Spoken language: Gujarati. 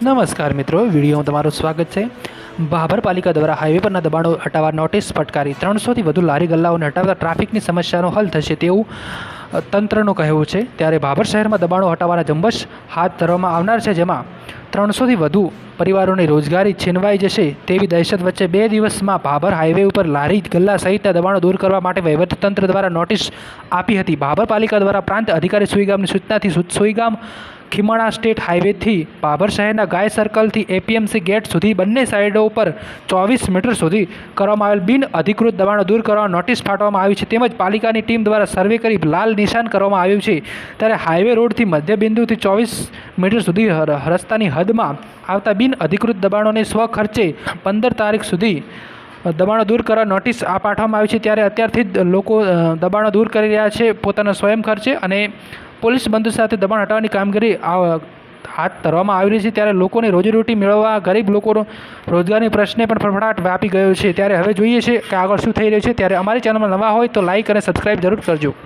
નમસ્કાર મિત્રો, વિડીયોમાં તમારું સ્વાગત છે। ભાભર પાલિકા દ્વારા હાઈવે પરના દબાણો હટાવવા નોટિસ ફટકારી 300થી વધુ લારી ગલ્લાઓને હટાવતા ટ્રાફિકની સમસ્યાનો હલ થશે તેવું તંત્રનું કહેવું છે। ત્યારે ભાભર શહેરમાં દબાણો હટાવવાના ઝુંબેશ હાથ ધરવામાં આવનાર છે, જેમાં 300થી વધુ પરિવારોની રોજગારી છીનવાઈ જશે તેવી દહેશત વચ્ચે 2 દિવસમાં ભાભર હાઈવે ઉપર લારી ગલ્લા સહિતના દબાણો દૂર કરવા માટે વહીવટીતંત્ર દ્વારા નોટિસ આપી હતી। ભાભર પાલિકા દ્વારા પ્રાંત અધિકારી સુઈગામની સૂચનાથી સુઈગામ ખીમણા સ્ટેટ હાઈવેથી ભાભર શહેરના ગાય સર્કલથી એપીએમસી ગેટ સુધી બંને સાઈડો ઉપર 24 મીટર સુધી કરવામાં આવેલ બિન અધિકૃત દબાણો દૂર કરવા નોટિસ ફાટવામાં આવી છે, તેમજ પાલિકાની ટીમ દ્વારા સર્વે કરી લાલ નિશાન કરવામાં આવ્યું છે। ત્યારે હાઈવે રોડથી મધ્ય બિંદુથી 24 મીટર સુધી રસ્તાની હદમાં આવતા બિન અધિકૃત દબાણોને સ્વખર્ચે 15 તારીખ સુધી દબાણો દૂર કરવા નોટિસ પાઠવવામાં આવી છે। ત્યારે અત્યારથી જ લોકો દબાણો દૂર કરી રહ્યા છે પોતાના સ્વયં ખર્ચે, અને પોલીસ બંદોબસ્ત સાથે દબાણ હટાવવાની કામગીરી હાથ ધરવામાં આવી રહી છે। ત્યારે લોકોને રોજીરોટી મેળવવા ગરીબ લોકોનો રોજગારની પ્રશ્ને પણ ફફડાટ વ્યાપી ગયો છે। ત્યારે હવે જોઈએ છે કે આગળ શું થઈ રહ્યું છે। ત્યારે અમારી ચેનલમાં નવા હોય તો લાઇક અને સબસ્ક્રાઈબ જરૂર કરજો।